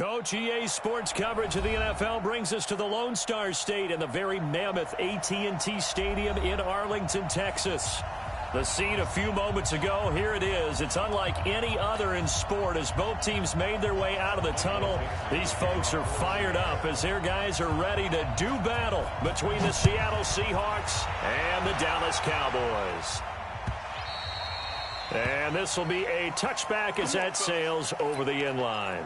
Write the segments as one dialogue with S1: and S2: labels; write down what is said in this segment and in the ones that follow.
S1: Coach, EA Sports coverage of the NFL brings us to the Lone Star State and the very mammoth AT&T Stadium in Arlington, Texas. The scene a few moments ago, here it is. It's unlike any other in sport as both teams made their way out of the tunnel. These folks are fired up as their guys are ready to do battle between the Seattle Seahawks and the Dallas Cowboys. And this will be a touchback as that sails over the end line.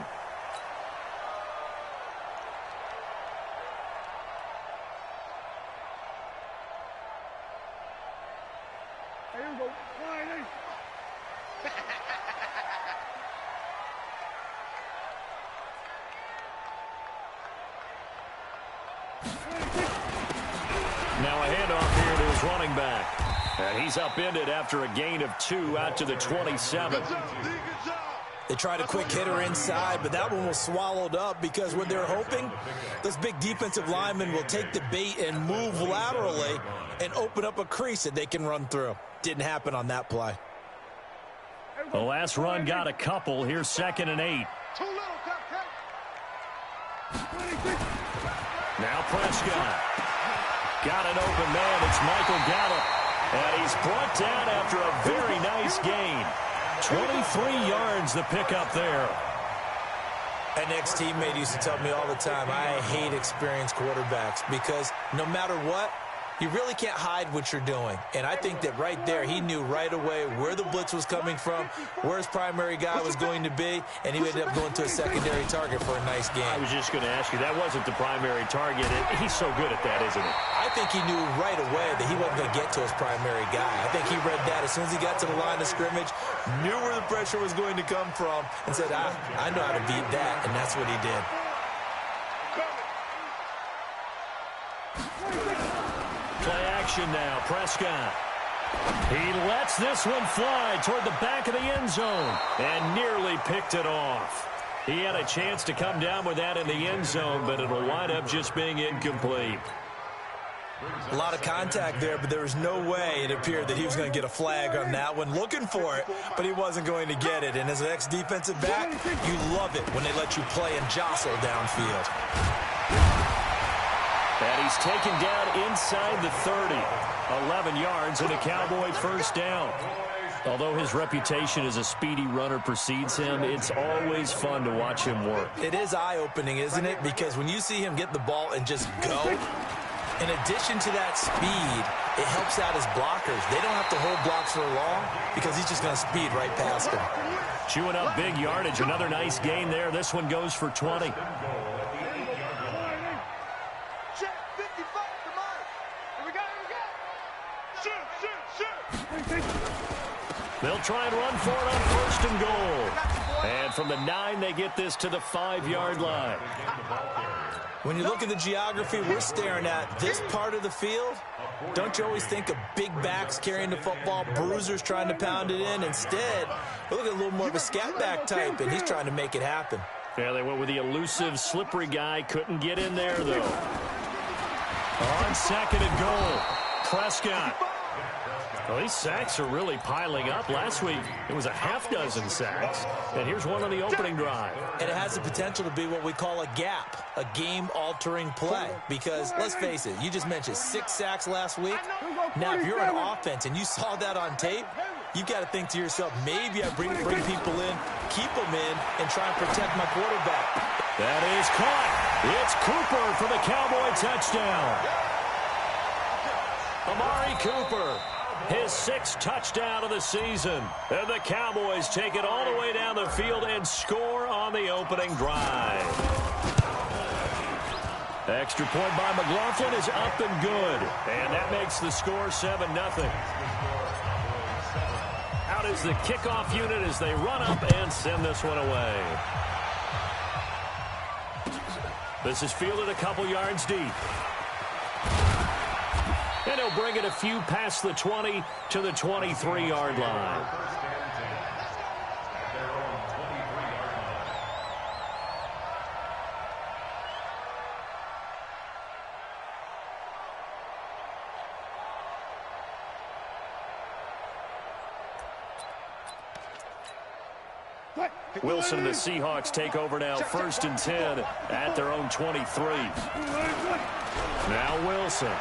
S2: Now a handoff here to his running back. And he's upended after a gain of 2 out to the 27.
S3: They tried a quick hitter inside, but that one was swallowed up because what they're hoping, those big defensive linemen will take the bait and move laterally and open up a crease that they can run through. Didn't happen on that play.
S1: The last run got a couple. Here's 2nd and 8. Now Prescott. Got an open man. It's Michael Gallup. And he's brought down after a very nice gain. 23 yards the pickup there.
S3: An ex-teammate used to tell me all the time, I hate experienced quarterbacks because no matter what, you really can't hide what you're doing. And I think that right there, he knew right away where the blitz was coming from, where his primary guy was going to be, and he ended up going to a secondary target for a nice game.
S1: I was just going to ask you, that wasn't the primary target. He's so good at that, isn't he?
S3: I think he knew right away that he wasn't going to get to his primary guy. I think he read that as soon as he got to the line of scrimmage, knew where the pressure was going to come from, and said, I know how to beat that, and that's what he did.
S1: Play action now. Prescott. He lets this one fly toward the back of the end zone and nearly picked it off. He had a chance to come down with that in the end zone, but it'll wind up just being incomplete.
S3: A lot of contact there, but there was no way it appeared that he was going to get a flag on that one. Looking for it, but he wasn't going to get it. And as an ex-defensive back, you love it when they let you play and jostle downfield.
S1: And he's taken down inside the 30. 11 yards and a Cowboy first down. Although his reputation as a speedy runner precedes him, it's always fun to watch him work.
S3: It is eye-opening, isn't it? Because when you see him get the ball and just go, in addition to that speed, it helps out his blockers. They don't have to hold blocks for long because he's just going to speed right past them.
S1: Chewing up big yardage. Another nice gain there. This one goes for 20. They'll try and run for it on 1st and goal. And from the 9, they get this to the 5-yard line.
S3: When you look at the geography we're staring at, this part of the field, don't you always think of big backs carrying the football, bruisers trying to pound it in? Instead, we look at a little more of a scat back type, and he's trying to make it happen.
S1: Yeah, they went with the elusive, slippery guy. Couldn't get in there, though. On 2nd and goal, Prescott. Well, these sacks are really piling up. Last week, it was a half-dozen sacks. And here's one on the opening drive.
S3: And it has the potential to be what we call a gap, a game-altering play. Because, let's face it, you just mentioned 6 sacks last week. Now, if you're an offense and you saw that on tape, you've got to think to yourself, maybe I bring people in, keep them in, and try and protect my quarterback.
S1: That is caught. It's Cooper for the Cowboy touchdown. Amari Cooper. His 6th touchdown of the season. And the Cowboys take it all the way down the field and score on the opening drive. Extra point by McLaughlin is up and good. And that makes the score 7-0. Out is the kickoff unit as they run up and send this one away. This is fielded a couple yards deep. And he'll bring it a few past the 20 to the 23-yard line. Wilson and the Seahawks take over now, 1st and 10 at their own 23. Now Wilson.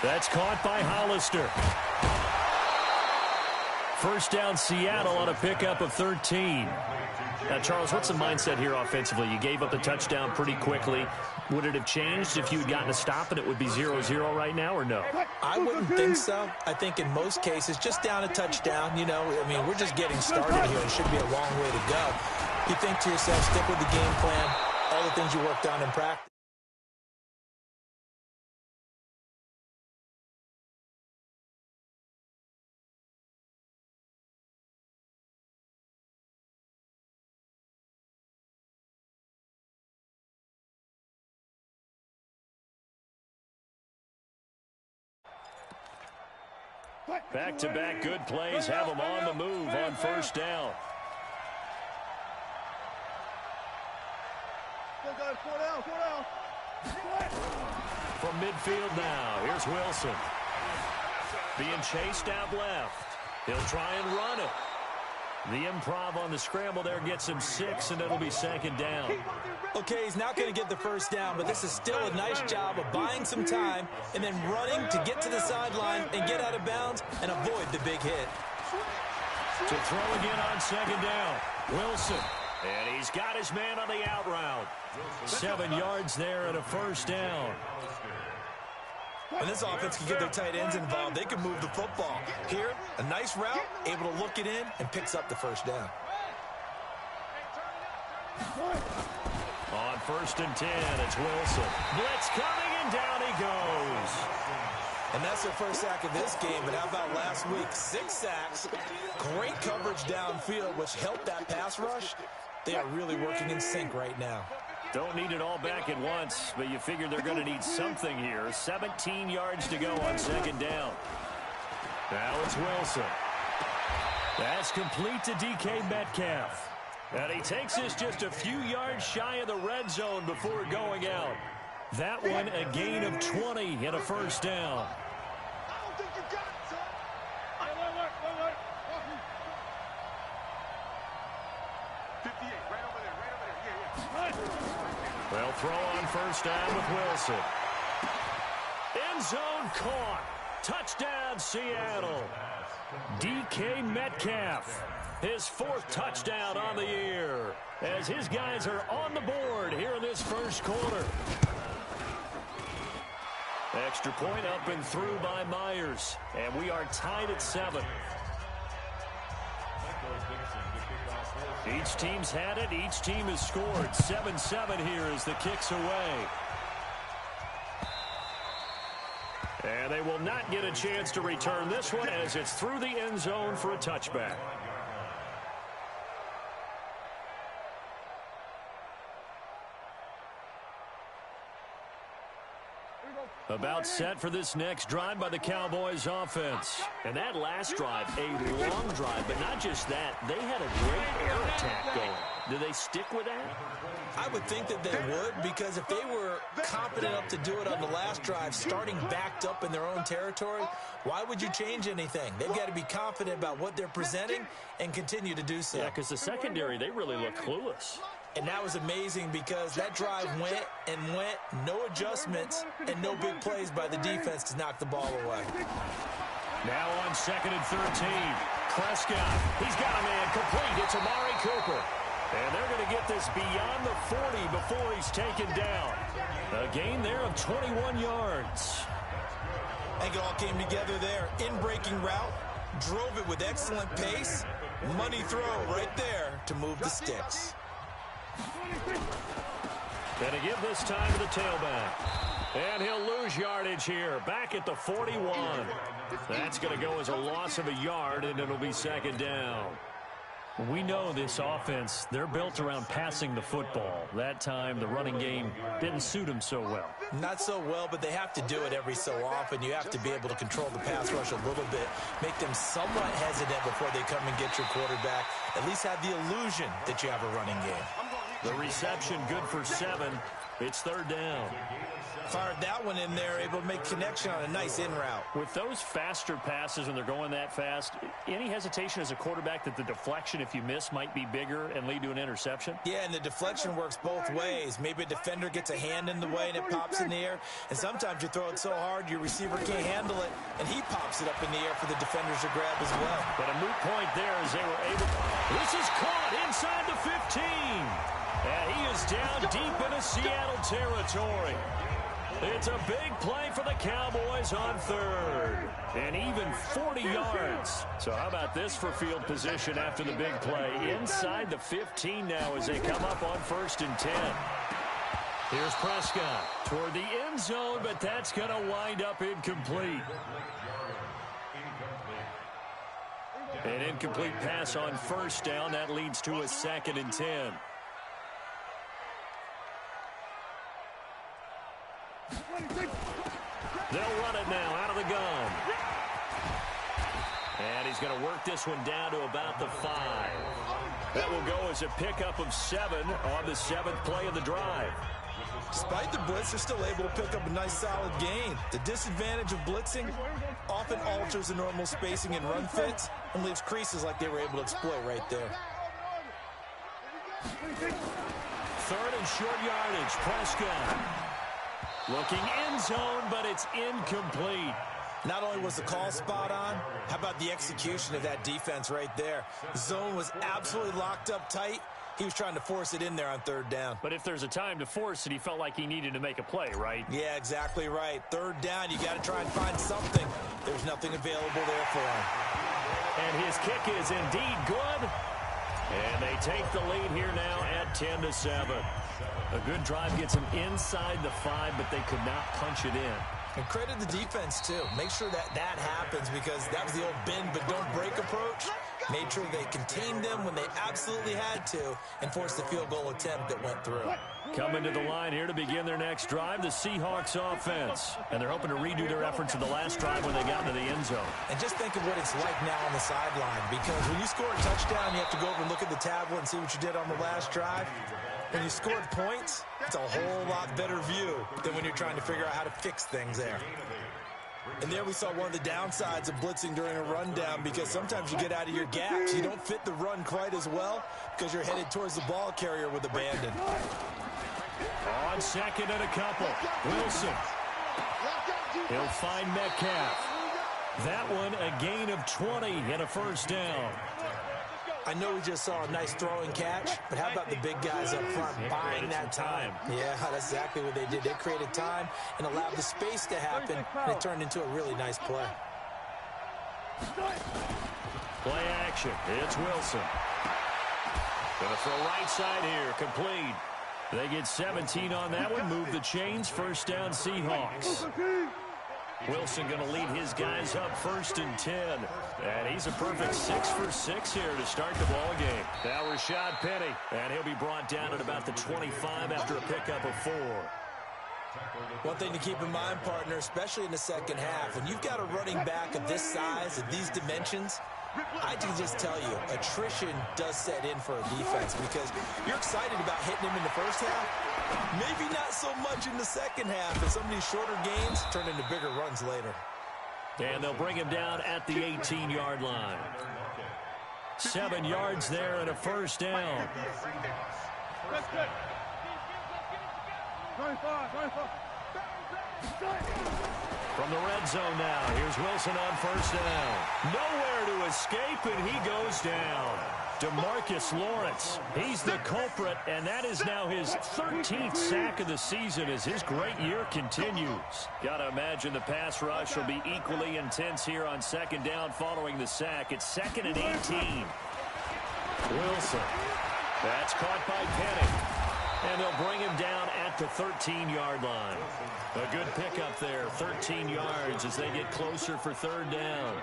S1: That's caught by Hollister. 1st down Seattle on a pickup of 13. Now, Charles, what's the mindset here offensively? You gave up the touchdown pretty quickly. Would it have changed if you had gotten a stop and it would be 0-0 right now, or no?
S3: I wouldn't think so. I think in most cases, just down a touchdown, you know, I mean, we're just getting started here. It should be a long way to go. You think to yourself, stick with the game plan, all the things you worked on in practice.
S1: Back-to-back good plays have them on the move on 1st down. From midfield now, here's Wilson. Being chased out left. He'll try and run it. The improv on the scramble there gets him 6, and it'll be 2nd down.
S3: Okay, he's not going to get the 1st down, but this is still a nice job of buying some time and then running to get to the sideline and get out of bounds and avoid the big hit.
S1: To throw again on 2nd down. Wilson. And he's got his man on the out route. 7 yards there and a 1st down.
S3: When this offense can get their tight ends involved, they can move the football. Here, a nice route, able to look it in, and picks up the 1st down.
S1: On 1st and 10, it's Wilson. Blitz coming, and down he goes.
S3: And that's their first sack of this game, but how about last week? 6 sacks, great coverage downfield, which helped that pass rush. They are really working in sync right now.
S1: Don't need it all back at once, but you figure they're going to need something here. 17 yards to go on 2nd down. Now it's Wilson. That's complete to DK Metcalf. And he takes this just a few yards shy of the red zone before going out. That one a gain of 20 and a 1st down. They'll throw on 1st down with Wilson. End zone caught. Touchdown, Seattle. DK Metcalf, his 4th touchdown on the year, as his guys are on the board here in this 1st quarter. Extra point up and through by Myers, and we are tied at 7. Each team's had it. Each team has scored. 7-7 here as the kick's away. And they will not get a chance to return this one as it's through the end zone for a touchback. About set for this next drive by the Cowboys offense. And that last drive, a long drive, but not just that. They had a great air attack going. Do they stick with that?
S3: I would think that they would, because if they were confident enough to do it on the last drive, starting backed up in their own territory, why would you change anything? They've got to be confident about what they're presenting and continue to do so.
S1: Yeah, because the secondary, they really look clueless.
S3: And that was amazing because that drive went and went, no adjustments, and no big plays by the defense to knock the ball away.
S1: Now on 2nd and 13, Prescott, he's got a man complete. It's Amari Cooper. And they're going to get this beyond the 40 before he's taken down. A gain there of 21 yards.
S3: I think it all came together there. In-breaking route, drove it with excellent pace. Money throw right there to move the sticks.
S1: Gonna give this time to the tailback. And he'll lose yardage here. Back at the 41. That's going to go as a loss of a yard, and it'll be 2nd down. We know this offense, they're built around passing the football. That time, the running game didn't suit them so well.
S3: Not so well, but they have to do it every so often. You have to be able to control the pass rush a little bit, make them somewhat hesitant before they come and get your quarterback. At least have the illusion that you have a running game.
S1: The reception good for 7. It's third down.
S3: Fired that one in there, able to make connection on a nice in route.
S1: With those faster passes when they're going that fast, any hesitation as a quarterback that the deflection, if you miss, might be bigger and lead to an interception?
S3: Yeah, and the deflection works both ways. Maybe a defender gets a hand in the way and it pops in the air, and sometimes you throw it so hard your receiver can't handle it, and he pops it up in the air for the defenders to grab as well.
S1: But a moot point there as they were able to... This is caught inside the 15. And he is down deep into Seattle territory. It's a big play for the Cowboys on third. And even 40 yards. So how about this for field position after the big play? Inside the 15 now as they come up on 1st and 10. Here's Prescott toward the end zone, but that's going to wind up incomplete. An incomplete pass on 1st down. That leads to a 2nd and 10. They'll run it now out of the gun. And he's going to work this one down to about the 5. That will go as a pickup of 7 on the 7th play of the drive.
S3: Despite the blitz, they're still able to pick up a nice solid gain. The disadvantage of blitzing often alters the normal spacing and run fits and leaves creases like they were able to exploit right there.
S1: 3rd and short yardage. Prescott looking end zone, but it's incomplete.
S3: Not only was the call spot on, how about the execution of that defense right there? The zone was absolutely locked up tight. He was trying to force it in there on 3rd down.
S1: But if there's a time to force it, he felt like he needed to make a play, right?
S3: Yeah, exactly right. 3rd down, you got to try and find something. There's nothing available there for him.
S1: And his kick is indeed good. And they take the lead here now at 10-7. A good drive gets them inside the 5, but they could not punch it in.
S3: And credit the defense, too. Make sure that happens because that was the old bend but don't break approach. Made sure they contained them when they absolutely had to and forced the field goal attempt that went through.
S1: Coming to the line here to begin their next drive, the Seahawks offense. And they're hoping to redo their efforts in the last drive when they got into the end zone.
S3: And just think of what it's like now on the sideline because when you score a touchdown, you have to go over and look at the tablet and see what you did on the last drive. When you scored points, it's a whole lot better view than when you're trying to figure out how to fix things there. And there we saw one of the downsides of blitzing during a rundown because sometimes you get out of your gaps. You don't fit the run quite as well because you're headed towards the ball carrier with abandon.
S1: On 2nd and a couple, Wilson. He'll find Metcalf. That one a gain of 20 and a 1st down.
S3: I know we just saw a nice throwing catch, but how about the big guys up front buying that time? Yeah, that's exactly what they did. They created time and allowed the space to happen, and it turned into a really nice play.
S1: Play action. It's Wilson. Gonna throw right side here. Complete. They get 17 on that one. Move the chains. 1st down Seahawks. Wilson going to lead his guys up 1st and 10. And he's a perfect 6 for 6 here to start the ball game. Now Rashad Penny. And he'll be brought down at about the 25 after a pickup of 4.
S3: One thing to keep in mind, partner, especially in the second half, when you've got a running back of this size, of these dimensions, I can just tell you, attrition does set in for a defense because you're excited about hitting him in the first half, maybe not so much in the second half, and some of these shorter gains turn into bigger runs later.
S1: And they'll bring him down at the 18-yard line. 7 yards there and a 1st down. From the red zone now, here's Wilson on 1st down. Nowhere to escape, and he goes down. DeMarcus Lawrence, he's the culprit, and that is now his 13th sack of the season as his great year continues. Got to imagine the pass rush will be equally intense here on 2nd down following the sack. It's 2nd and 18. Wilson, that's caught by Penny. And they'll bring him down at the 13-yard line. A good pickup there, 13 yards as they get closer for 3rd down.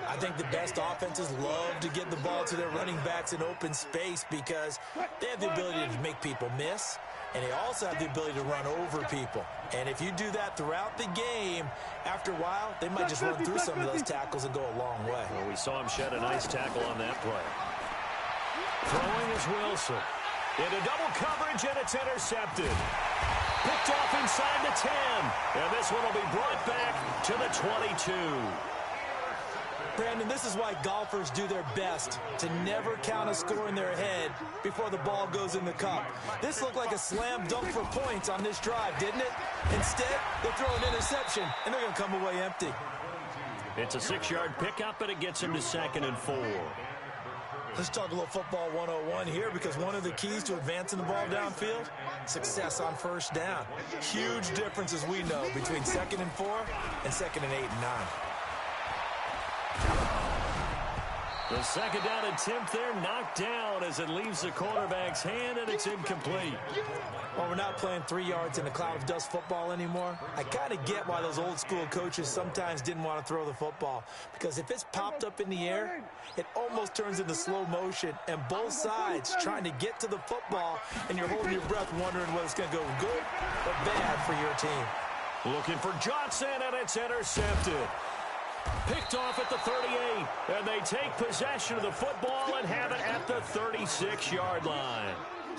S3: I think the best offenses love to get the ball to their running backs in open space because they have the ability to make people miss, and they also have the ability to run over people. And if you do that throughout the game, after a while, they might just run through some of those tackles and go a long way.
S1: Well, we saw him shed a nice tackle on that play. Throwing is Wilson. Into double coverage, and it's intercepted. inside the 10. And this one will be brought back to the 22.
S3: Brandon, this is why golfers do their best to never count a score in their head before the ball goes in the cup. This looked like a slam dunk for points on this drive, didn't it? Instead, they throw an interception, and they're going to come away empty.
S1: It's a 6-yard pickup, and it gets him to 2nd and 4.
S3: Let's talk a little football 101 here, because one of the keys to advancing the ball downfield, success on first down. Huge difference, as we know, between 2nd and 4 and 2nd and 8 and 9.
S1: The second down attempt there knocked down as it leaves the quarterback's hand, and it's incomplete.
S3: Well, we're not playing 3 yards in a cloud of dust football anymore. I kind of get why those old school coaches sometimes didn't want to throw the football, because if it's popped up in the air, it almost turns into slow motion, and both sides trying to get to the football, and you're holding your breath wondering whether it's going to go good or bad for your team.
S1: Looking for Johnson, and it's intercepted. Picked off at the 38, and they take possession of the football and have it at the 36-yard line.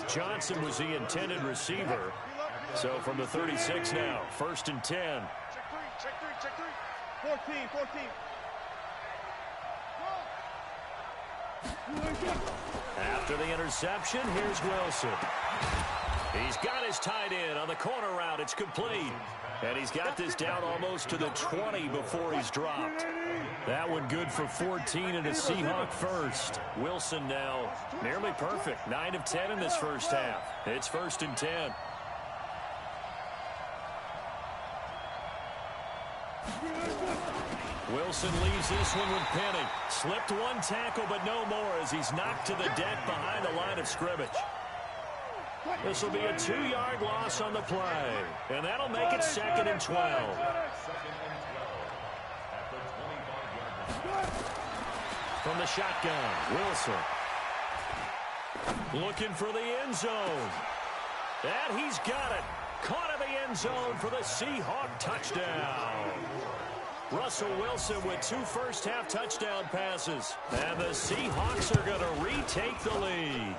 S1: Johnson was the intended receiver. So from the 36 now, 1st and 10.
S4: Check three. 14.
S1: After the interception, here's Wilson. He's got his tight end on the corner route. It's complete. And he's got this down almost to the 20 before he's dropped. That one good for 14 and a Seahawk first. Wilson now nearly perfect. 9 of 10 in this first half. It's 1st and 10. Wilson leaves this one with Penny. Slipped one tackle, but no more as he's knocked to the deck behind the line of scrimmage. This will be a 2-yard loss on the play, and that'll make it 2nd and 12. From the shotgun, Wilson. Looking for the end zone. And he's got it. Caught in the end zone for the Seahawk touchdown. Russell Wilson with 2 first-half touchdown passes. And the Seahawks are going to retake the lead.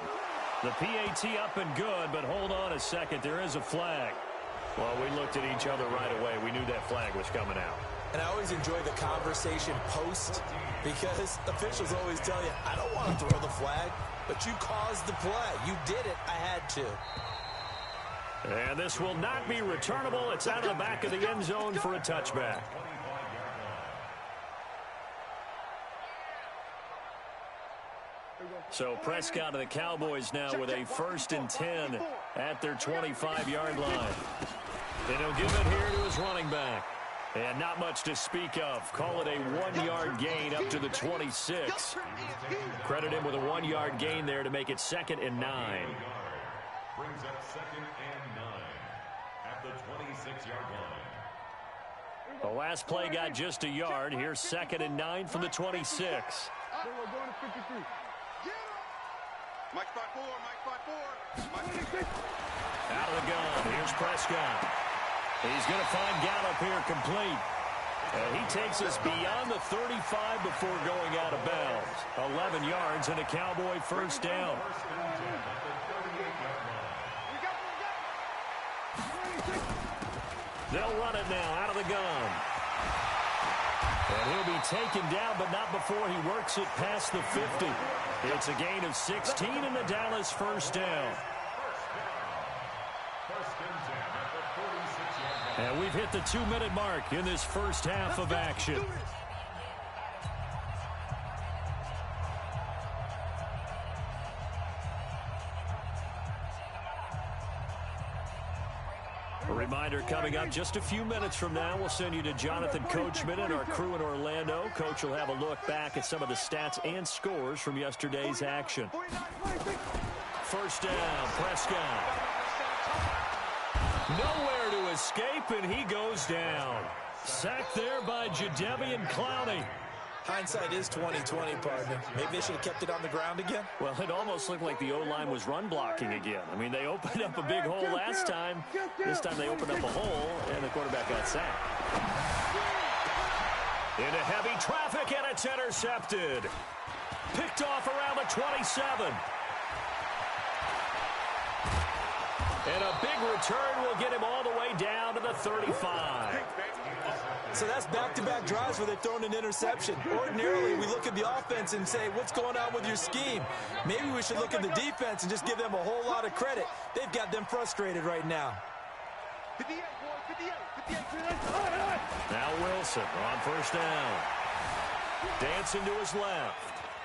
S1: The PAT up and good, but hold on a second. There is a flag. Well, we looked at each other right away. We knew that flag was coming out.
S3: And I always enjoy the conversation post, because officials always tell you, I don't want to throw the flag, but you caused the play. You did it. I had to.
S1: And this will not be returnable. It's out of the back of the end zone for a touchback. So Prescott and the Cowboys now with a 1st and 10 at their 25-yard line. And he'll give it here to his running back. And not much to speak of. Call it a 1-yard gain up to the 26. Credit him with a 1-yard gain there to make it 2nd and 9.
S5: Brings up 2nd and 9 at the 26-yard line.
S1: The last play got just a yard. Here's 2nd and 9 from the 26.
S4: Mike spot 4.
S1: Out of the gun. Here's Prescott. He's going to find Gallup here complete. And he takes us beyond the 35 before going out of bounds. 11 yards and a Cowboy first down. They'll run it now out of the gun. And he'll be taken down, but not before he works it past the 50. It's a gain of 16 and the Dallas first down. And we've hit the 2-minute mark in this first half of action. A reminder coming up just a few minutes from now, we'll send you to Jonathan Coachman and our crew in Orlando. Coach will have a look back at some of the stats and scores from yesterday's action. First down, Prescott. Nowhere to escape, and he goes down. Sacked there by Jadeveon Clowney.
S3: Hindsight is 20/20, partner. Maybe they should have kept it on the ground again.
S1: Well, it almost looked like the O-line was run blocking again. I mean, they opened up a big hole last time. This time they opened up a hole, and the quarterback got sacked. Into heavy traffic, and it's intercepted. Picked off around the 27. And a big return will get him all the way down to the 35.
S3: So that's back-to-back drives where they've thrown an interception. Ordinarily, we look at the offense and say, what's going on with your scheme? Maybe we should look at the defense and just give them a whole lot of credit. They've got them frustrated right now.
S4: 58, boy, 58, 58.
S1: Now Wilson on first down. Dancing to his left.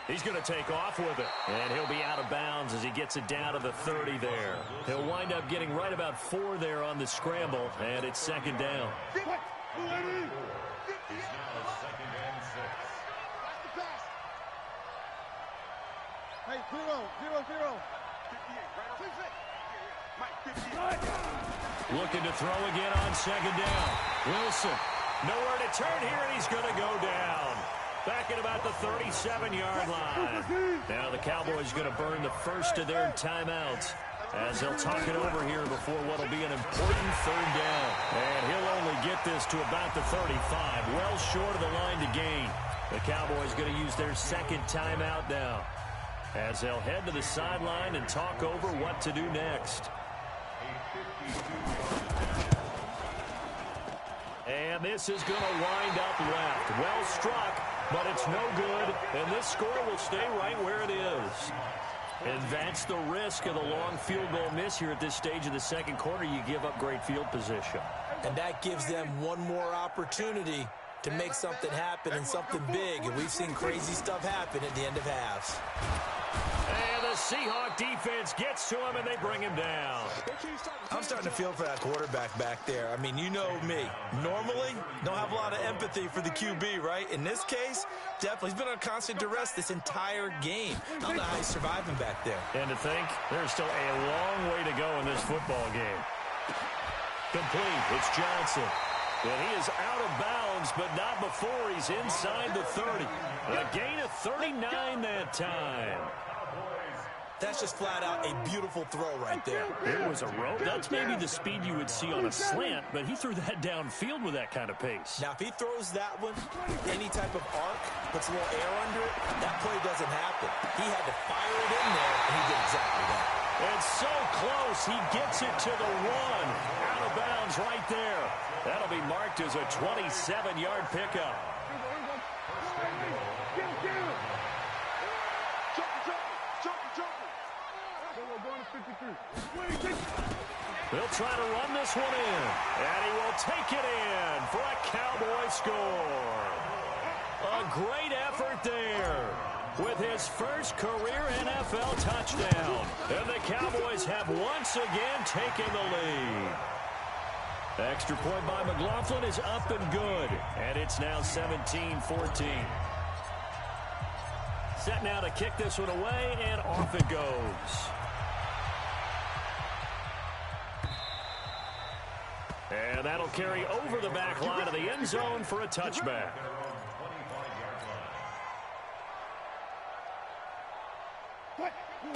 S1: He's going to take off with it. And he'll be out of bounds as he gets it down to the 30 there. He'll wind up getting right about 4 there on the scramble, and it's second down.
S5: It's now second and 6.
S4: Watch the pass. Hey, 0, 0, 0. 58, right on. Mike, 58.
S1: Looking to throw again on second down. Wilson, nowhere to turn here, and he's going to go down. Back at about the 37-yard line. Now the Cowboys going to burn the first of their timeouts as they'll talk it over here before what will be an important third down. And he'll only get this to about the 35, well short of the line to gain. The Cowboys going to use their second timeout now as they'll head to the sideline and talk over what to do next. And this is going to wind up left. Well struck, but it's no good, and this score will stay right where it is. And that's the risk of the long field goal miss here at this stage of the second quarter. You give up great field position.
S3: And that gives them one more opportunity to make something happen and something big. And we've seen crazy stuff happen at the end of halves.
S1: And the Seahawk defense gets to him, and they bring him down.
S3: I'm starting to feel for that quarterback back there. I mean, you know me. Normally, don't have a lot of empathy for the QB, right? In this case, definitely. He's been on constant duress this entire game. I don't know how he's surviving back there.
S1: And to think, there's still a long way to go in this football game. Complete. It's Johnson. And he is out of bounds, but not before he's inside the 30. A gain of 39 that time.
S3: That's just flat out a beautiful throw right there.
S1: It was a rope. That's maybe the speed you would see on a slant, but he threw that downfield with that kind of pace.
S3: Now, if he throws that one, any type of arc, puts a little air under it, that play doesn't happen. He had to fire it in there, and he did exactly that.
S1: And so close, he gets it to the 1. Out of bounds right there. That'll be marked as a 27-yard pickup. They'll try to run this one in, and he will take it in for a Cowboy score. A great effort there with his first career NFL touchdown. And the Cowboys have once again taken the lead. Extra point by McLaughlin is up and good, and it's now 17-14. Set now to kick this one away, and off it goes. And that'll carry over the back line of the end zone for a touchback.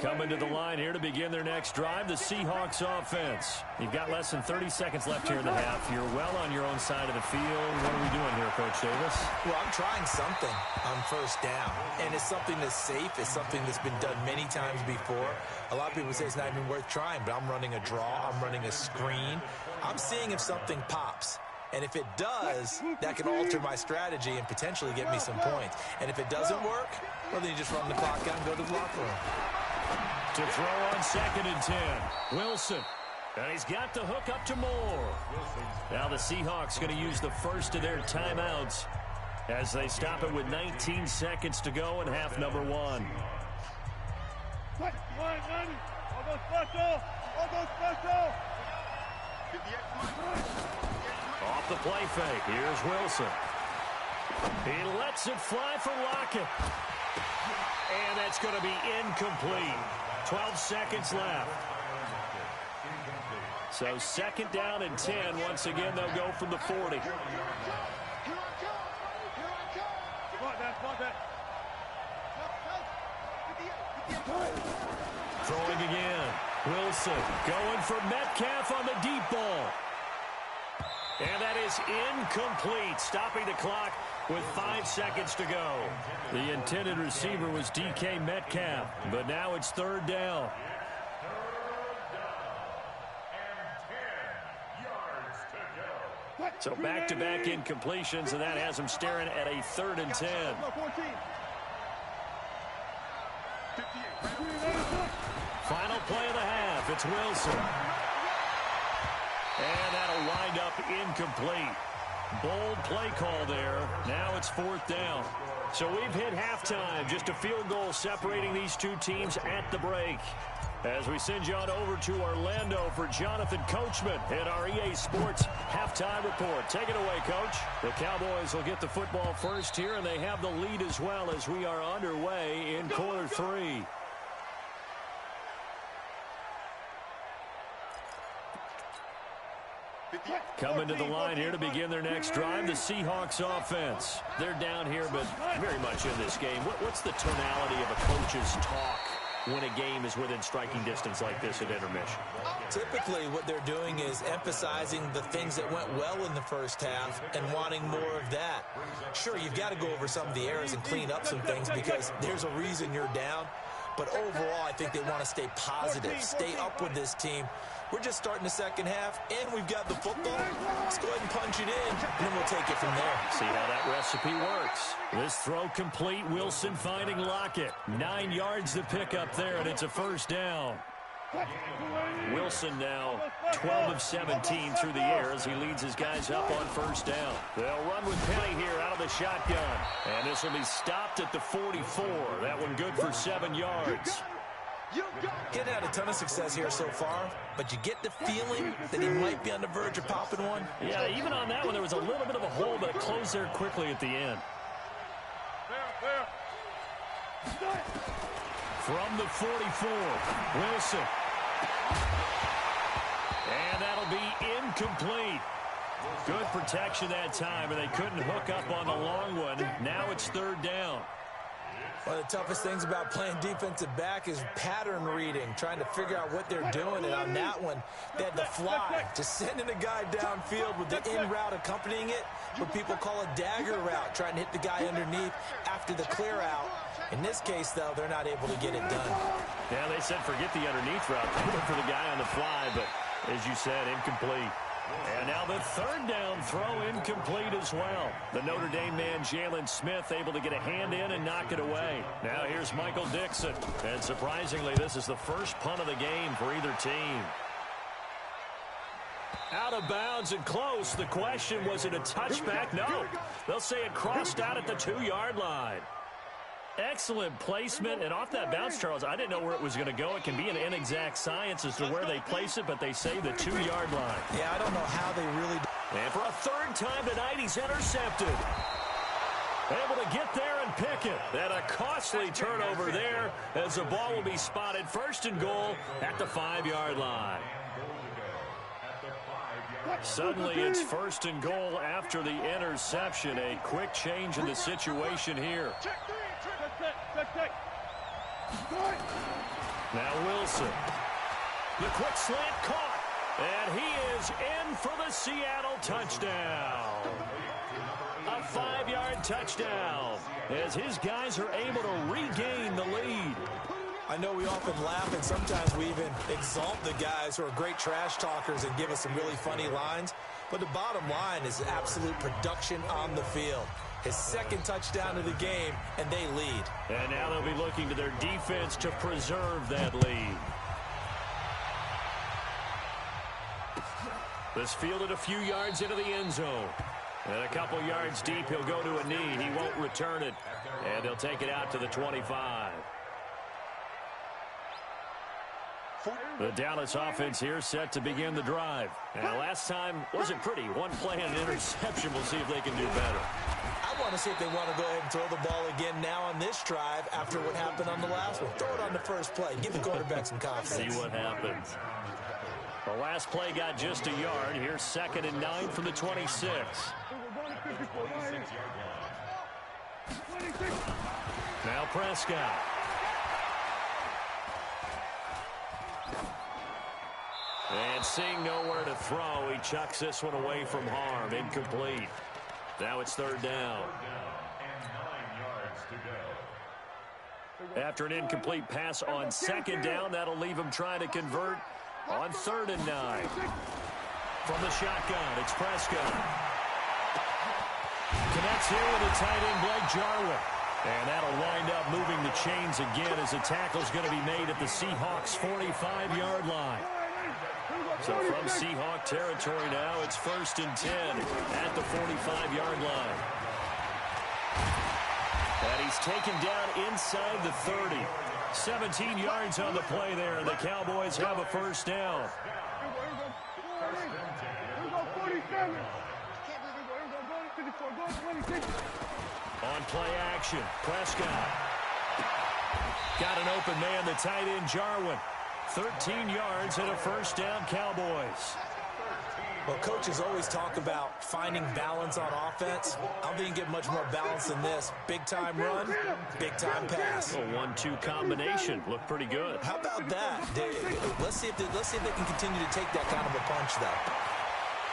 S1: Coming to the line here to begin their next drive, the Seahawks offense. You've got less than 30 seconds left here in the half. You're well on your own side of the field. What are we doing here, Coach Davis?
S3: Well, I'm trying something on first down, and it's something that's safe. It's something that's been done many times before. A lot of people say it's not even worth trying, but I'm running a draw. I'm running a screen. I'm seeing if something pops. And if it does, that can alter my strategy and potentially get me some points. And if it doesn't work, well, then you just run the clock out and go to the locker room.
S1: To throw on 2nd and 10. Wilson. And he's got the hook up to Moore. Now the Seahawks going to use the first of their timeouts as they stop it with 19 seconds to go in half number 1. Off the play fake. Here's Wilson. He lets it fly for Lockett. And that's going to be incomplete. 12 seconds left. So 2nd down and 10. Once again, they'll go from the 40. Throwing again. Wilson going for Metcalf on the deep ball. And that is incomplete, stopping the clock with 5 seconds to go. The intended receiver was DK Metcalf, but now it's 3rd down.
S5: And 10 yards to go.
S1: So back-to-back incompletions, and that has him staring at a 3rd and 10. Final play of the half. It's Wilson. And that'll wind up incomplete. Bold play call there. Now it's 4th down. So we've hit halftime. Just a field goal separating these two teams at the break. As we send you on over to Orlando for Jonathan Coachman in our EA Sports Halftime Report. Take it away, Coach. The Cowboys will get the football first here, and they have the lead as well as we are underway in quarter 3. Coming to the line here to begin their next drive, the Seahawks offense. They're down here, but very much in this game. What's the tonality of a coach's talk when a game is within striking distance like this at intermission?
S3: Typically, what they're doing is emphasizing the things that went well in the first half and wanting more of that. Sure, you've got to go over some of the errors and clean up some things because there's a reason you're down. But overall, I think they want to stay positive, stay up with this team. We're just starting the second half, and we've got the football. Let's go ahead and punch it in, and then we'll take it from there.
S1: See how that recipe works. This throw complete. Wilson finding Lockett. 9 yards to pick up there, and it's a 1st down. Wilson now 12 of 17 through the air as he leads his guys up on 1st down. They'll run with Penny here out of the shotgun. And this will be stopped at the 44. That one good for 7 yards.
S3: Getting had a ton of success here so far, but you get the feeling that he might be on the verge of popping one.
S1: Yeah, even on that one, there was a little bit of a hole, but it closed there quickly at the end. From the 44, Wilson. And that'll be incomplete. Good protection that time, and they couldn't hook up on the long one. Now it's 3rd down.
S3: One of the toughest things about playing defensive back is pattern reading, trying to figure out what they're doing. And on that one, they had the fly, just sending a guy downfield with the in route accompanying it, what people call a dagger route, trying to hit the guy underneath after the clear out. In this case, though, they're not able to get it done.
S1: Yeah, they said forget the underneath route. They look for the guy on the fly, but as you said, incomplete. And now the 3rd down throw incomplete as well. The Notre Dame man, Jalen Smith, able to get a hand in and knock it away. Now here's Michael Dixon. And surprisingly, this is the first punt of the game for either team. Out of bounds and close. The question, was it a touchback? No. They'll say it crossed out at the 2-yard line. Excellent placement, and off that bounce, Charles, I didn't know where it was going to go. It can be an inexact science as to where they place it, but they say the 2-yard line.
S3: Yeah, I don't know how they really...
S1: And for a 3rd time tonight, he's intercepted. Able to get there and pick it. And a costly turnover there as the ball will be spotted 1st and goal at the 5-yard line. Suddenly, it's 1st and goal after the interception. A quick change in the situation here. Now Wilson. The quick slant caught. And he is in for the Seattle touchdown. A 5-yard touchdown as his guys are able to regain the lead.
S3: I know we often laugh, and sometimes we even exalt the guys who are great trash talkers and give us some really funny lines. But the bottom line is absolute production on the field. His 2nd touchdown of the game, and they lead.
S1: And now they'll be looking to their defense to preserve that lead. This fielded a few yards into the end zone. And a couple yards deep, he'll go to a knee. He won't return it. And they'll take it out to the 25. The Dallas offense here set to begin the drive. And last time wasn't pretty. One play and an interception. We'll see if they can do better.
S3: I want to see if they want to go ahead and throw the ball again now on this drive after what happened on the last one. Throw it on the first play. Give the quarterback some confidence.
S1: See what happens. The last play got just a yard. Here's 2nd and 9 from the 26. Now Prescott. And seeing nowhere to throw, he chucks this one away from harm. Incomplete. Now it's 3rd down. After an incomplete pass on 2nd down, that'll leave him trying to convert on 3rd and 9. From the shotgun, it's Prescott. Connects here with a tight end, Blake Jarwin. And that'll wind up moving the chains again as the tackle's going to be made at the Seahawks' 45-yard line. So from Seahawk territory now, it's 1st and 10 at the 45-yard line. And he's taken down inside the 30. 17 yards on the play there, and the Cowboys have a first down. On play action, Prescott. Got an open man, the tight end, Jarwin. 13 yards and a first down, Cowboys.
S3: Well, coaches always talk about finding balance on offense. I don't think you can get much more balance than this. Big-time run, big-time pass.
S1: A 1-2 combination. Looked pretty good.
S3: How about that? Let's see if they can continue to take that kind of a punch, though.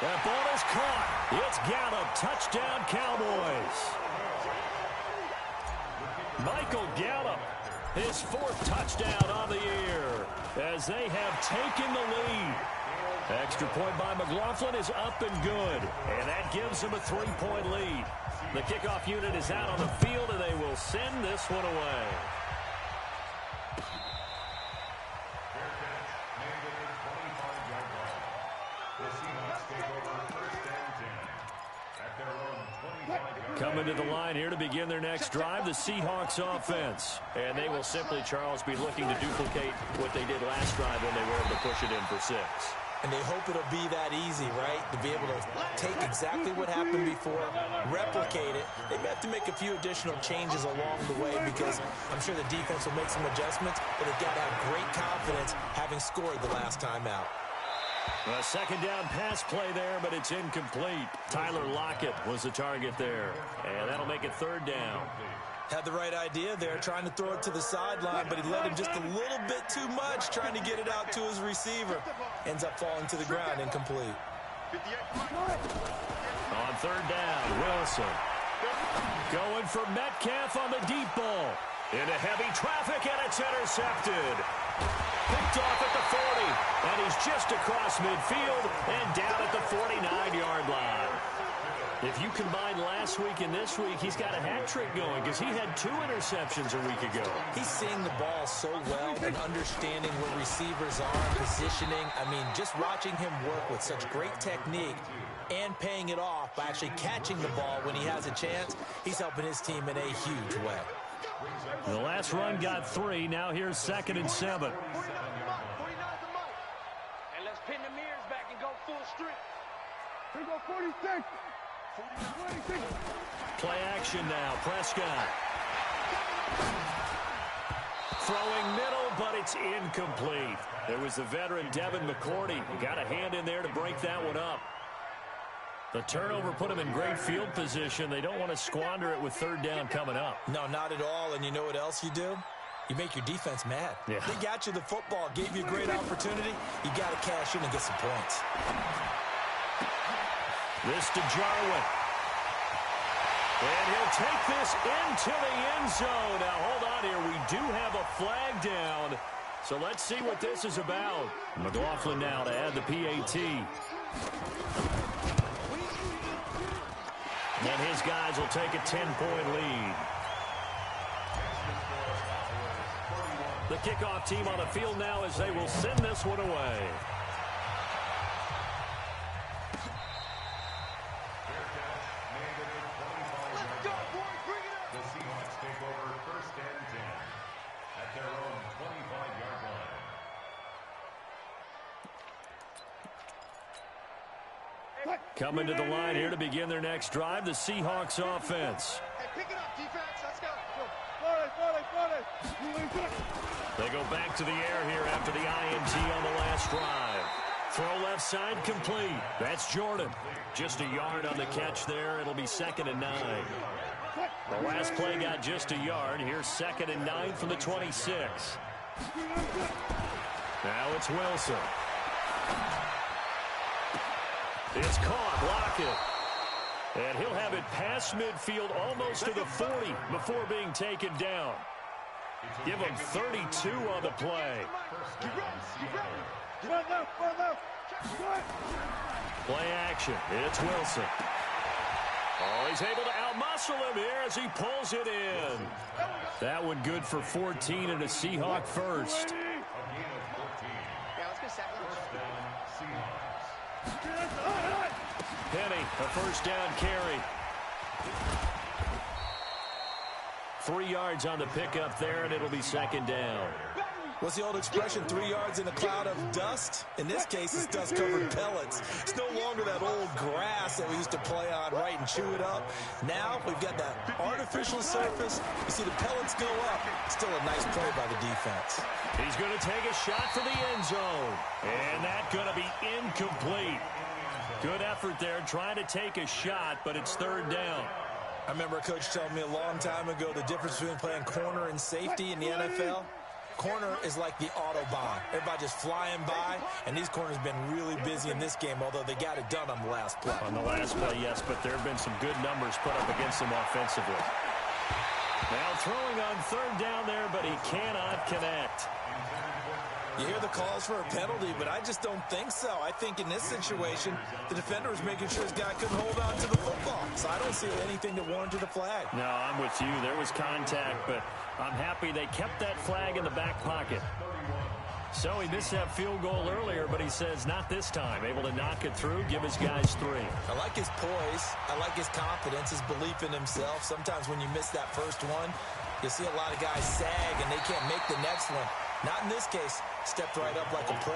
S1: That ball is caught. It's Gallup. Touchdown, Cowboys. Michael Gallup, his 4th touchdown on the year as they have taken the lead. Extra point by McLaughlin is up and good, and that gives them a 3-point lead. The kickoff unit is out on the field, and they will send this one away. Coming to the line here to begin their next drive, the Seahawks offense. And they will simply, Charles, be looking to duplicate what they did last drive when they were able to push it in for 6.
S3: And they hope it'll be that easy, right? To be able to take exactly what happened before, replicate it. They may have to make a few additional changes along the way because I'm sure the defense will make some adjustments, but they've got to have great confidence having scored the last time out.
S1: A second down pass play there, but it's incomplete. Tyler Lockett was the target there, and that'll make it 3rd down.
S3: Had the right idea there, trying to throw it to the sideline, but he let him just a little bit too much, trying to get it out to his receiver. Ends up falling to the ground, incomplete.
S1: On 3rd down, Wilson. Going for Metcalf on the deep ball. Into heavy traffic, and it's intercepted. Picked off at the 40, and he's just across midfield and down at the 49-yard line. If you combine last week and this week, he's got a hat trick going because he had 2 interceptions a week ago.
S3: He's seeing the ball so well and understanding where receivers are, positioning. I mean, just watching him work with such great technique and paying it off by actually catching the ball when he has a chance, he's helping his team in a huge way.
S1: The last run got 3. Now here's 2nd and 7.
S4: And let's pin the mirrors back and go full strength. Here we go, 46. 46.
S1: Play action now. Prescott. Throwing middle, but it's incomplete. There was the veteran Devin McCourty. He got a hand in there to break that one up. The turnover put him in great field position. They don't want to squander it with 3rd down coming up.
S3: No, not at all. And you know what else you do? You make your defense mad.
S1: Yeah.
S3: They got you the football, gave you a great opportunity. You got to cash in and get some points.
S1: This to Jarwin. And he'll take this into the end zone. Now, hold on here. We do have a flag down. So let's see what this is about. McLaughlin now to add the PAT. And his guys will take a 10-point lead. The kickoff team on the field now as they will send this one away.
S5: The Seahawks take over 1st and 10 at their own 25-yard line.
S1: Coming to the line here to begin their next drive, the Seahawks offense.
S4: Hey, pick it up, defense. Let's go.
S1: They go back to the air here after the INT on the last drive. Throw left side complete. That's Jordan. Just a yard on the catch there. It'll be 2nd and 9. The last play got just a yard. Here's 2nd and 9 from the 26. Now it's Wilson. It's caught. Lockett. And he'll have it past midfield almost to the 40 before being taken down. Give him 32 on the play. Play action. It's Wilson. Oh, he's able to outmuscle him here as he pulls it in. That one good for 14 and a Seahawk first. Penny, a first down carry. 3 yards on the pickup there, and it'll be second down.
S3: What's the old expression, 3 yards in a cloud of dust? In this case, it's dust-covered pellets. It's no longer that old grass that we used to play on, right, and chew it up. Now we've got that artificial surface. You see the pellets go up. Still a nice play by the defense.
S1: He's going to take a shot for the end zone. And that's going to be incomplete. Good effort there, trying to take a shot, but it's third down.
S3: I remember a coach telling me a long time ago the difference between playing corner and safety in the NFL. Corner is like the Autobahn. Everybody just flying by, and these corners have been really busy in this game, although they got it done on the last play.
S1: On the last play, yes, but there have been some good numbers put up against him offensively. Now throwing on third down there, but he cannot connect.
S3: You hear the calls for a penalty, but I just don't think so. I think in this situation, the defender was making sure his guy couldn't hold on to the football. So I don't see anything that warranted a flag.
S1: No, I'm with you. There was contact, but I'm happy they kept that flag in the back pocket. So he missed that field goal earlier, but he says not this time. Able to knock it through, give his guys 3.
S3: I like his poise. I like his confidence, his belief in himself. Sometimes when you miss that first one, you'll see a lot of guys sag and they can't make the next one. Not in this case. Stepped right up like a pro.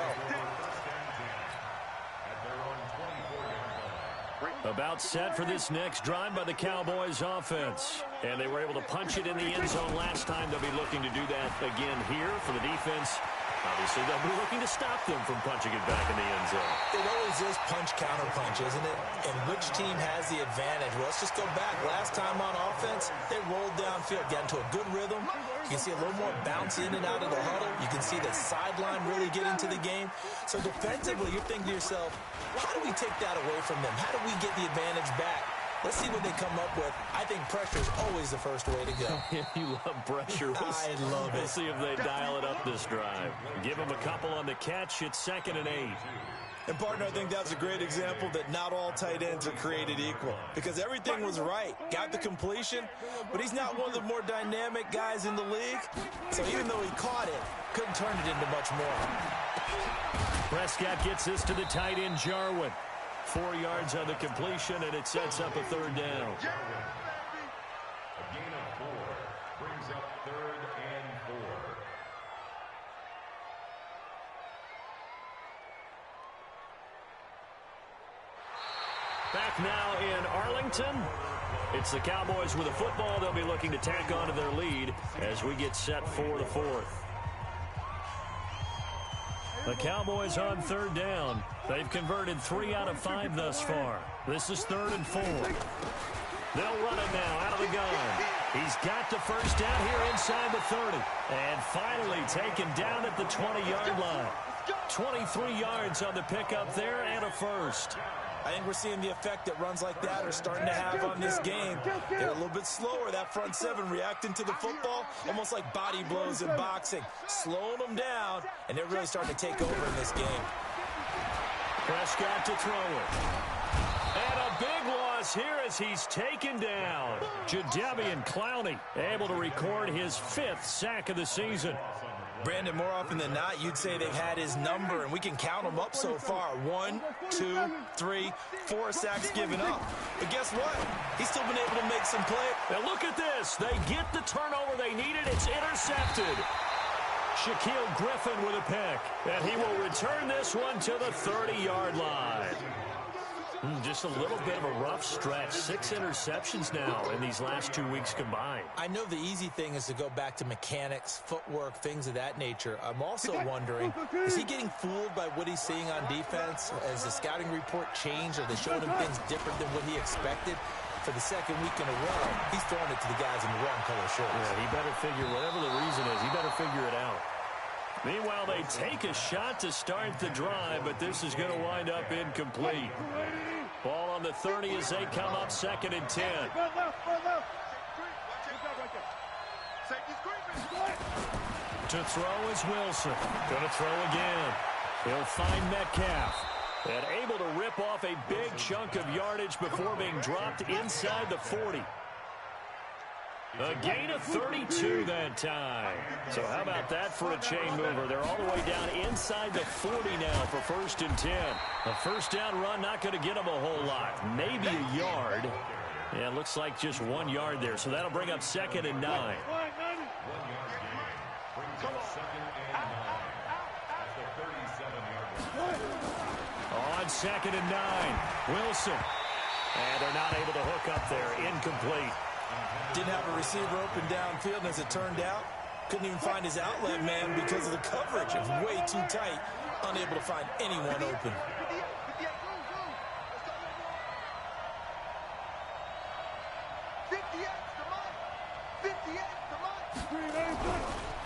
S1: About set for this next drive by the Cowboys offense. And they were able to punch it in the end zone last time. They'll be looking to do that again here for the defense. Obviously, they'll be looking to stop them from punching it back in the end zone.
S3: It always is punch-counter-punch, isn't it? And which team has the advantage? Well, let's just go back. Last time on offense, they rolled downfield, got into a good rhythm. You can see a little more bounce in and out of the huddle. You can see the sideline really get into the game. So defensively, you're thinking to yourself, how do we take that away from them? How do we get the advantage back? Let's see what they come up with. I think pressure is always the first way to go.
S1: You love pressure.
S3: I love it.
S1: We'll see if they dial it up this drive. Give them a couple on the catch. It's 2nd and 8.
S3: And, partner, I think that's a great example that not all tight ends are created equal. Because everything was right. Got the completion, but he's not one of the more dynamic guys in the league. So even though he caught it, couldn't turn it into much more.
S1: Prescott gets this to the tight end, Jarwin. 4 yards on the completion, and it sets up a third down.
S5: A gain of 4 brings up 3rd and 4.
S1: Back now in Arlington. It's the Cowboys with a football. They'll be looking to tack on to their lead as we get set for the 4th. The Cowboys on third down. They've converted 3 out of 5 thus far. This is 3rd and 4. They'll run it now out of the gun. He's got the first down here inside the 30. And finally taken down at the 20-yard line. 23 yards on the pickup there and a first.
S3: I think we're seeing the effect that runs like that are starting to have on this game. They're a little bit slower, that front 7, reacting to the football, almost like body blows in boxing. Slowing them down, and they're really starting to take over in this game.
S1: Prescott to throw it. And a big loss here as he's taken down. Jadeveon Clowney able to record his 5th sack of the season.
S3: Brandon, more often than not, you'd say they've had his number, and we can count them up so far. 1, 2, 3, 4 sacks given up. But guess what? He's still been able to make some plays.
S1: Now look at this. They get the turnover they needed. It's intercepted. Shaquille Griffin with a pick. And he will return this one to the 30-yard line. Just a little bit of a rough stretch. 6 interceptions now in these last 2 weeks combined.
S3: I know the easy thing is to go back to mechanics, footwork, things of that nature. I'm also wondering, is he getting fooled by what he's seeing on defense? Has the scouting report changed? Are they showing him things different than what he expected? For the 2nd week in a row, he's throwing it to the guys in the wrong color shirts.
S1: Yeah, he better figure, whatever the reason is, he better figure it out. Meanwhile, they take a shot to start the drive, but this is going to wind up incomplete. Ball on the 30 as they come up 2nd and 10. To throw is Wilson. Going to throw again. He'll find Metcalf. And able to rip off a big chunk of yardage before being dropped inside the 40. A gain of 32 that time. So how about that for a chain mover? They're all the way down inside the 40 now for 1st and 10. A first down run not going to get them a whole lot. Maybe a yard. Yeah, it looks like just 1 yard there. So that'll bring up 2nd and 9.
S5: 1 yard gain brings up 2nd and 9 at the 37-yard line.
S1: On 2nd and 9, Wilson. And they're not able to hook up there. Incomplete.
S3: Didn't have a receiver open downfield, and as it turned out, couldn't even find his outlet man because of the coverage. It was way too tight, unable to find anyone open.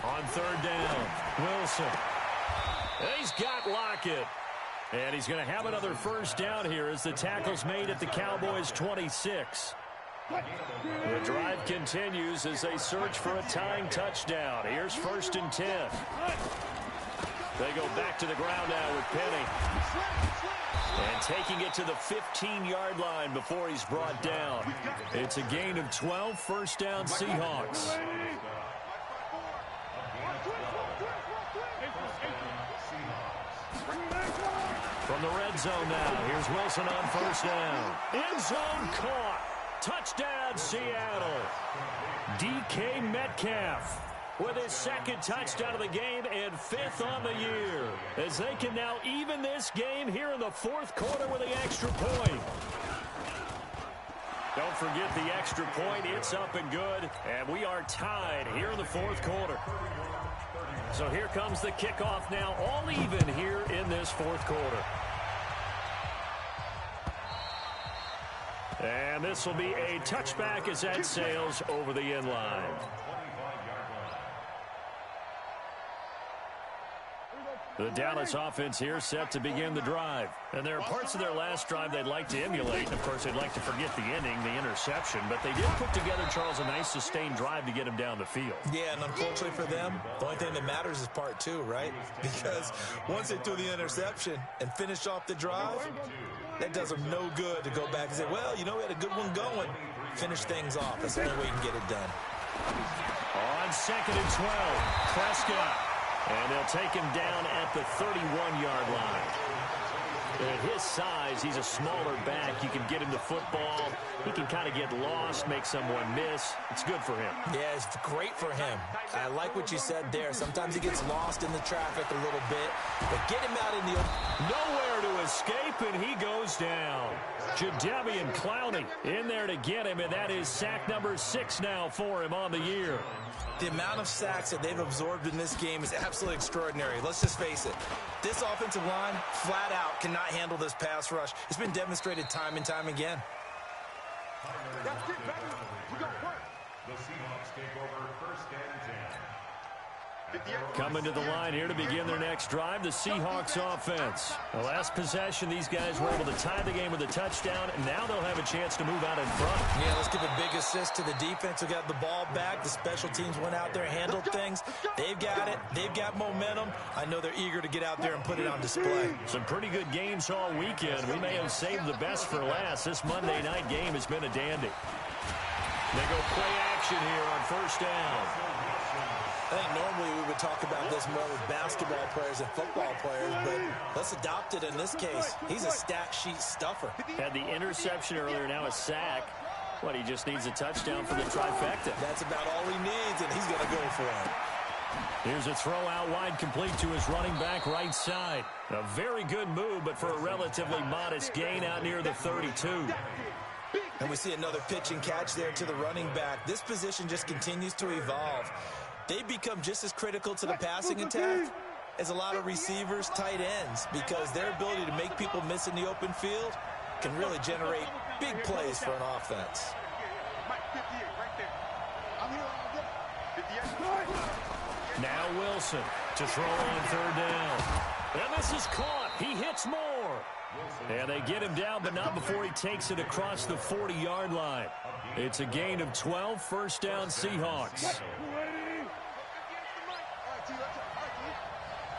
S1: On 3rd down, Wilson. He's got Lockett. And he's going to have another first down here as the tackle's made at the Cowboys' 26. The drive continues as they search for a tying touchdown. Here's 1st and 10. They go back to the ground now with Penny. And taking it to the 15-yard line before he's brought down. It's a gain of 12, 1st down Seahawks. From the red zone now, here's Wilson on 1st down. End zone caught. Touchdown, Seattle. DK Metcalf with his 2nd touchdown of the game and 5th on the year. As they can now even this game here in the 4th quarter with the extra point. Don't forget the extra point. It's up and good. And we are tied here in the 4th quarter. So here comes the kickoff now, all even here in this 4th quarter. And this will be a touchback as that sails over the end line. The Dallas offense here set to begin the drive. And there are parts of their last drive they'd like to emulate. Of course, they'd like to forget the ending, the interception. But they did put together, Charles, a nice sustained drive to get him down the field.
S3: Yeah, and unfortunately for them, the only thing that matters is part 2, right? Because once they threw the interception and finished off the drive, that does them no good to go back and say, well, you know, we had a good one going. Finish things off. That's the only way you can get it done.
S1: On 2nd and 12, Prescott. And they'll take him down at the 31-yard line. At his size, he's a smaller back. You can get him the football. He can kind of get lost, make someone miss. It's good for him.
S3: Yeah, it's great for him. I like what you said there. Sometimes he gets lost in the traffic a little bit. But get him out in the open.
S1: Nowhere to escape, and he goes down. Jadeveon Clowney in there to get him, and that is sack number 6 now for him on the year.
S3: The amount of sacks that they've absorbed in this game is absolutely extraordinary. Let's just face it. This offensive line, flat out, cannot handle this pass rush. It's been demonstrated time and time again.
S4: That's it, baby. We got work.
S5: The Seahawks take over 1st and 10.
S1: Coming to the line here to begin their next drive, the Seahawks offense. The last possession, these guys were able to tie the game with a touchdown, and now they'll have a chance to move out in front.
S3: Yeah, let's give a big assist to the defense who got the ball back. The special teams went out there, handled things. They've got it. They've got momentum. I know they're eager to get out there and put it on display.
S1: Some pretty good games all weekend. We may have saved the best for last. This Monday night game has been a dandy. They go play action here on 1st down.
S3: I think normally we would talk about this more with basketball players and football players, but let's adopt it in this case. He's a stat sheet stuffer.
S1: Had the interception earlier, now a sack. What, he just needs a touchdown for the trifecta.
S3: That's about all he needs, and he's going to go for it.
S1: Here's a throw out wide complete to his running back right side. A very good move, but for a relatively modest gain out near the 32.
S3: And we see another pitch and catch there to the running back. This position just continues to evolve. They become just as critical to the passing attack as a lot of receivers, tight ends, because their ability to make people miss in the open field can really generate big plays for an offense.
S1: Now Wilson to throw on 3rd down. And this is caught. He hits more. And they get him down, but not before he takes it across the 40-yard line. It's a gain of 12, 1st down Seahawks.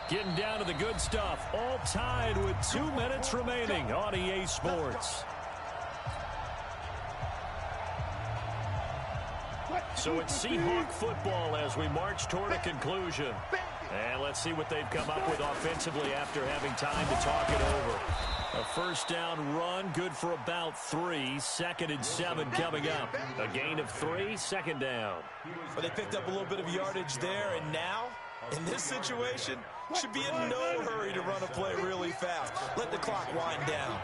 S1: Getting down to the good stuff. All tied with 2 minutes remaining on EA Sports. So it's Seahawk football as we march toward a conclusion. And let's see what they've come up with offensively after having time to talk it over. A first down run, good for about 3. 2nd and 7 coming up. A gain of 3, 2nd down.
S3: Well, they picked up a little bit of yardage there, and now, in this situation, should be in no hurry to run a play really fast. Let the clock wind down.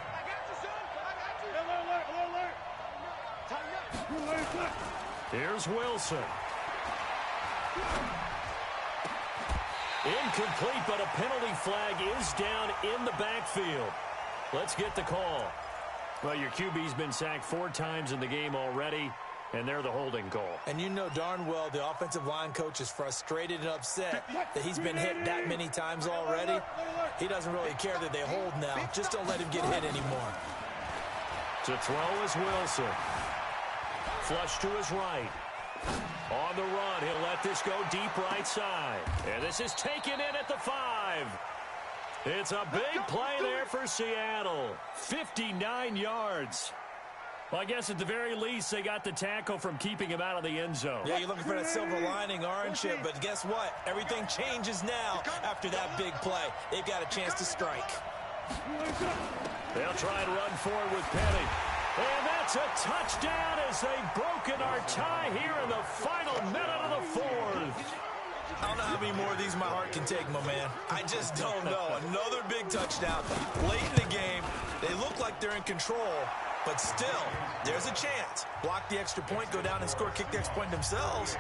S1: Here's Wilson. Incomplete, but a penalty flag is down in the backfield. Let's get the call. Well, your QB's been sacked 4 times in the game already, and they're the holding call.
S3: And you know darn well the offensive line coach is frustrated and upset that he's been hit that many times already. He doesn't really care that they hold now. Just don't let him get hit anymore.
S1: To throw is Wilson. Flush to his right. On the run, he'll let this go deep right side. And this is taken in at the 5. It's a big play there for Seattle. 59 yards. Well, I guess at the very least, they got the tackle from keeping him out of the end zone.
S3: Yeah, you're looking for that silver lining, aren't you? But guess what? Everything changes now after that big play. They've got a chance to strike.
S1: They'll try and run forward with Penny. And that's a touchdown as they've broken our tie here in the final minute of the 4th.
S3: I don't know how many more of these my heart can take, my man. I just don't know. Another big touchdown late in the game. They look like they're in control, but still, there's a chance. Block the extra point, go down and score, kick the extra point themselves.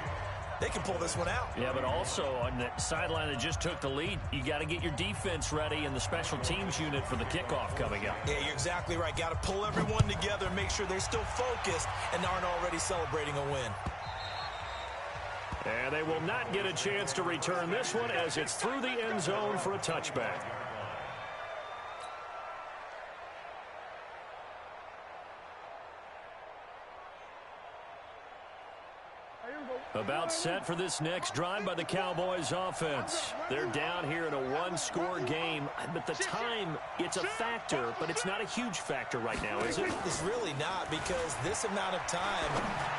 S3: They can pull this one out.
S1: Yeah, but also on the sideline that just took the lead, you got to get your defense ready and the special teams unit for the kickoff coming up.
S3: Yeah, you're exactly right. Got to pull everyone together and make sure they're still focused and aren't already celebrating a win.
S1: And they will not get a chance to return this one as it's through the end zone for a touchback. About set for this next drive by the Cowboys offense. They're down here in a 1-score game, but the time, it's a factor, but it's not a huge factor right now, is it?
S3: It's really not, because this amount of time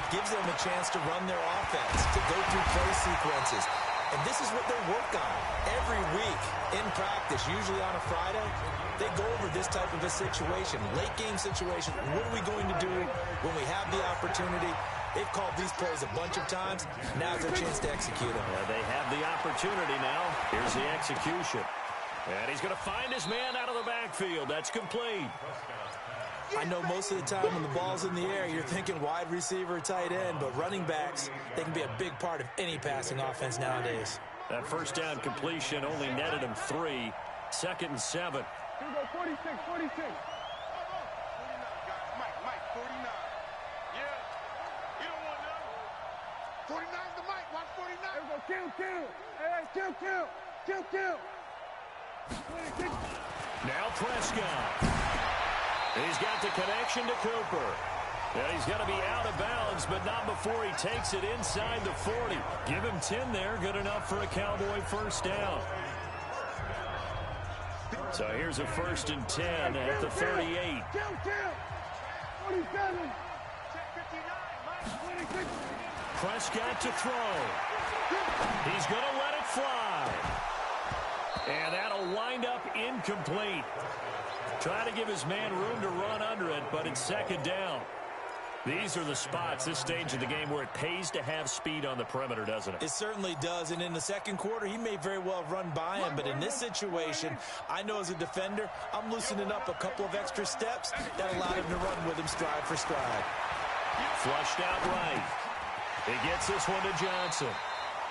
S3: gives them a chance to run their offense, to go through play sequences. And this is what they work on every week in practice, usually on a Friday. They go over this type of a situation, late game situation. What are we going to do when we have the opportunity? They've called these plays a bunch of times. Now's their chance to execute them.
S1: Yeah, they have the opportunity now. Here's the execution. And he's going to find his man out of the backfield. That's complete.
S3: I know most of the time when the ball's in the air, you're thinking wide receiver, tight end, but running backs, they can be a big part of any passing offense nowadays.
S1: That first down completion only netted him 3. 2nd and 7.
S4: Here we go, 46, 46. Mike, 49. Yeah. You don't want none. 49's the Mike. Watch 49. Here we go, kill. Hey, kill. 26.
S1: Now Prescott. He's got the connection to Cooper. And he's got to be out of bounds, but not before he takes it inside the 40. Give him 10 there. Good enough for a Cowboy first down. So here's a 1st and 10 at the 38.
S4: 47.
S1: Prescott to throw. He's going to let it fly. And that'll wind up incomplete. Try to give his man room to run under it, but it's 2nd down. These are the spots, this stage of the game, where it pays to have speed on the perimeter, doesn't it?
S3: It certainly does, and in the second quarter, he may very well run by him, but in this situation, I know as a defender, I'm loosening up a couple of extra steps that allowed him to run with him stride for stride.
S1: Flushed out right. He gets this one to Johnson.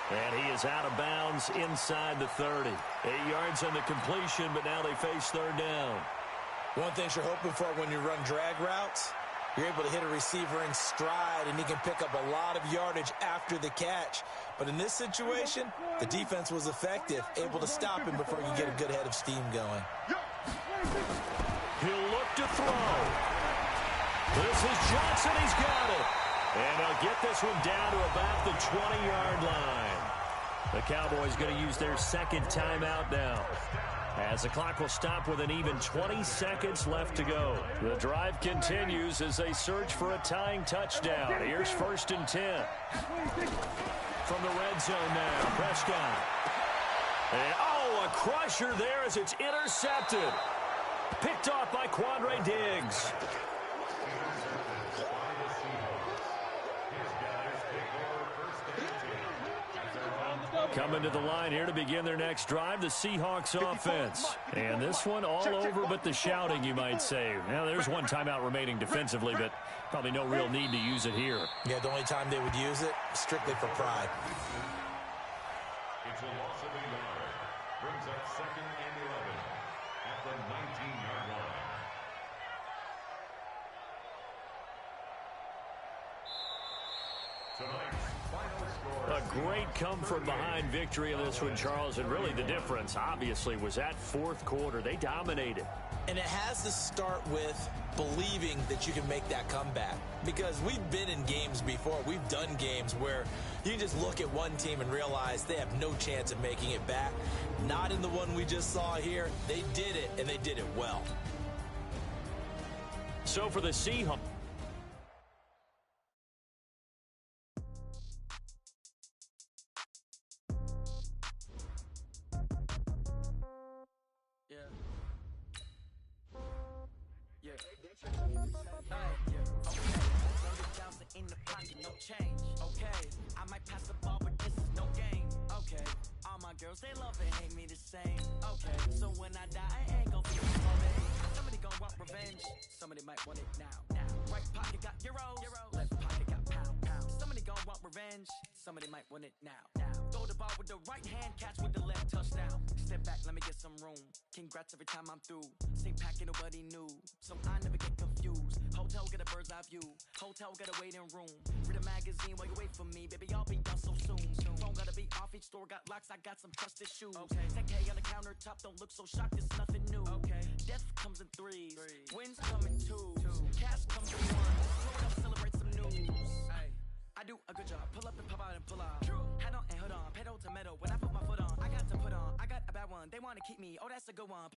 S1: And he is out of bounds inside the 30. 8 yards on the completion, but now they face 3rd down.
S3: One thing you're hoping for when you run drag routes, you're able to hit a receiver in stride, and he can pick up a lot of yardage after the catch. But in this situation, the defense was effective, able to stop him before you get a good head of steam going.
S1: He'll look to throw. This is Johnson. He's got it. And they'll get this one down to about the 20-yard line. The Cowboys going to use their second timeout now, as the clock will stop with an even 20 seconds left to go. The drive continues as they search for a tying touchdown. Here's 1st and 10. From the red zone now, Prescott. And, a crusher there as it's intercepted. Picked off by Quandre Diggs. Coming to the line here to begin their next drive, the Seahawks offense. And this one all over but the shouting, you might say. Now, there's one timeout remaining defensively, but probably no real need to use it here.
S3: Yeah, the only time they would use it, strictly for pride.
S5: It's a loss of a yard. Brings up 2nd and 11 at the 19-yard line. Tonight's final score.
S1: A great come-from-behind victory in this one, Charles, and really the difference, obviously, was that 4th quarter. They dominated.
S3: And it has to start with believing that you can make that comeback. Because we've been in games before. We've done games where you can just look at one team and realize they have no chance of making it back. Not in the one we just saw here. They did it, and they did it well.
S1: So for the Seahawks.
S6: In the pocket, no change. Okay, I might pass the ball, but this is no game. Okay, all my girls, they love and hate me the same. Okay, so when I die, I ain't gon' be sorry. Somebody gon' want revenge. Somebody might want it now. Right pocket got euros. Left pocket got pound. Somebody gon' want revenge. Somebody might want it now. Throw the ball with the right hand, catch with the left, touchdown. Step back, let me get some room. Congrats every time I'm through. Same packet, nobody knew, so I never get confused. Hotel get a bird's eye view. Hotel get a waiting room. Read a magazine while you wait for me, baby. I'll be done so soon. Phone gotta be off. Each store got locks. I got some trusted shoes. Okay. 10K on the countertop. Don't look so shocked. It's nothing new. Okay. Death comes in threes. Wins come in twos. Cash comes in ones. Throw it up, celebrate some news. Ay. I do a good job. Pull up and pop out and pull out. Head on and hood on. Pedal to metal. When I put my foot on, I got to put on. I got a bad one. They want to keep me. Oh, that's a good one.